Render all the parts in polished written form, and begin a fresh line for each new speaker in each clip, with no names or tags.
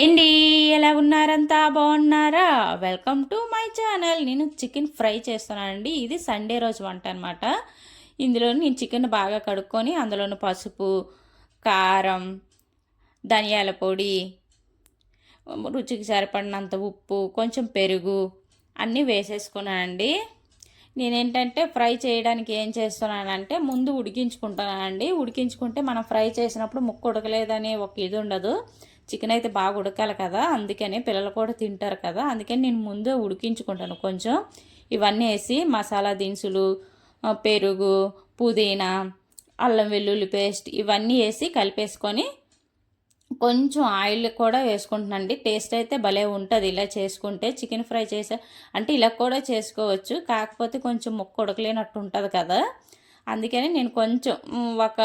ఏండి ఎలా ఉన్నారంతా బాగున్నారా? Welcome to my channel. నేను చికెన్ ఫ్రై చేస్తున్నానండి. ఇది సండే రోజు వంట అనమాట. ఇందులో నేను చికెన్ బాగా కడుక్కొని అందులోని పసుపు, కారం, ధనియాల పొడి, రుచికి సరిపడినంత ఉప్పు, కొంచెం పెరుగు అన్నీ వేసేసుకున్నానండి. నేనేంటంటే ఫ్రై చేయడానికి ఏం చేస్తున్నానంటే ముందు ఉడికించుకుంటానండి. ఉడికించుకుంటే మనం ఫ్రై చేసినప్పుడు ముక్క ఉడకలేదని ఒక ఇది ఉండదు. చికెన్ అయితే బాగా ఉడకాలి కదా, అందుకని పిల్లలు కూడా తింటారు కదా, అందుకని నేను ముందే ఉడికించుకుంటాను. కొంచెం ఇవన్నీ వేసి మసాలా దినుసులు, పెరుగు, పుదీనా, అల్లం వెల్లుల్లి పేస్ట్ ఇవన్నీ వేసి కలిపేసుకొని కొంచెం ఆయిల్ కూడా వేసుకుంటున్నానండి. టేస్ట్ అయితే భలే ఉంటుంది ఇలా చేసుకుంటే. చికెన్ ఫ్రై చేసే అంటే ఇలా కూడా చేసుకోవచ్చు, కాకపోతే కొంచెం ముక్క ఉడకలేనట్టు ఉంటుంది కదా, అందుకని నేను కొంచెం ఒక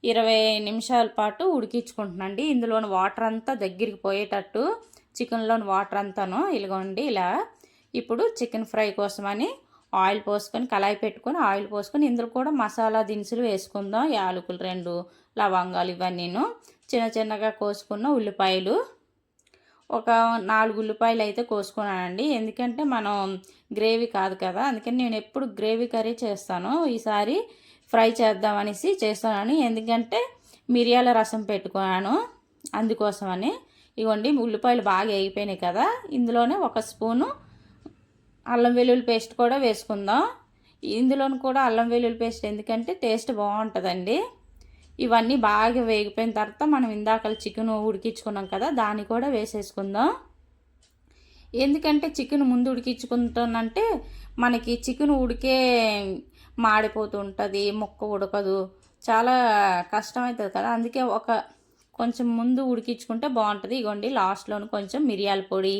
20 నిమిషాల పాటు ఉడికించుకుంటున్నానండి. ఇందులోని వాటర్ అంతా దగ్గరికి పోయేటట్టు చికెన్లోని వాటర్ అంతాను ఇలాగోండి ఇలా. ఇప్పుడు చికెన్ ఫ్రై కోసమని ఆయిల్ పోసుకొని కళాయి పెట్టుకొని ఆయిల్ పోసుకొని ఇందులో కూడా మసాలా దినుసులు వేసుకుందాం. యాలకులు 2, లవంగాలు ఇవన్నీను, చిన్న చిన్నగా కోసుకున్న ఉల్లిపాయలు ఒక 4 ఉల్లిపాయలు అయితే కోసుకున్నానండి. ఎందుకంటే మనం గ్రేవీ కాదు కదా, అందుకని నేను ఎప్పుడు గ్రేవీ కర్రీ చేస్తాను, ఈసారి ఫ్రై చేద్దామనేసి చేస్తున్నాను. ఎందుకంటే మిరియాల రసం పెట్టుకున్నాను అందుకోసమని. ఇగోండి ఉల్లిపాయలు బాగా వేగిపోయినాయి కదా, ఇందులోనే 1 స్పూను అల్లం వెల్లుల్లి పేస్ట్ కూడా వేసుకుందాం. ఇందులోని కూడా అల్లం వెల్లుల్లి పేస్ట్ ఎందుకంటే టేస్ట్ బాగుంటుందండి. ఇవన్నీ బాగా వేగిపోయిన తర్వాత మనం ఇందాక చికెన్ ఉడికించుకున్నాం కదా, దాన్ని కూడా వేసేసుకుందాం. ఎందుకంటే చికెన్ ముందు ఉడికించుకుంటానంటే మనకి చికెన్ ఉడికే మాడిపోతుంటుంది, ముక్క ఉడకదు, చాలా కష్టమవుతుంది కదా, అందుకే కొంచెం ముందు ఉడికించుకుంటే బాగుంటుంది. ఇగోండి లాస్ట్లోని కొంచెం మిరియాల పొడి,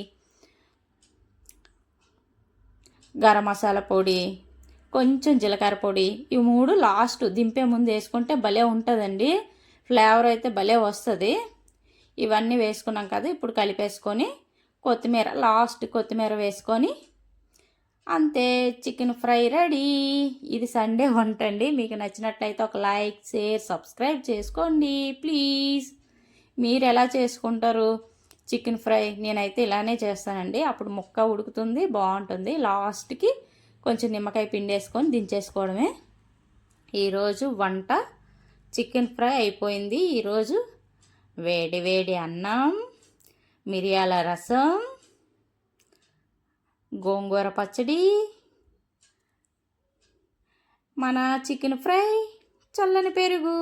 గరం మసాలా పొడి, కొంచెం జీలకర్ర పొడి, ఈ 3 లాస్ట్ దింపే ముందు వేసుకుంటే భలే ఉంటుందండి, ఫ్లేవర్ అయితే భలే వస్తుంది. ఇవన్నీ వేసుకున్నాం కదా, ఇప్పుడు కలిపేసుకొని కొత్తిమీర లాస్ట్ కొత్తిమీర వేసుకొని అంతే, చికెన్ ఫ్రై రెడీ. ఇది సండే వంట అండి. మీకు నచ్చినట్లయితే ఒక లైక్, షేర్, సబ్స్క్రైబ్ చేసుకోండి ప్లీజ్. మీరు ఎలా చేసుకుంటారు చికెన్ ఫ్రై? నేనైతే ఇలానే చేస్తానండి, అప్పుడు ముక్క ఉడుకుతుంది, బాగుంటుంది. లాస్ట్కి కొంచెం నిమ్మకాయ పిండేసుకొని దించేసుకోవడమే. ఈరోజు వంట చికెన్ ఫ్రై అయిపోయింది. ఈరోజు వేడి వేడి అన్నం, మిరియాల రసం, గోంగూర పచ్చడి, మన చికెన్ ఫ్రై, చల్లని పెరుగు.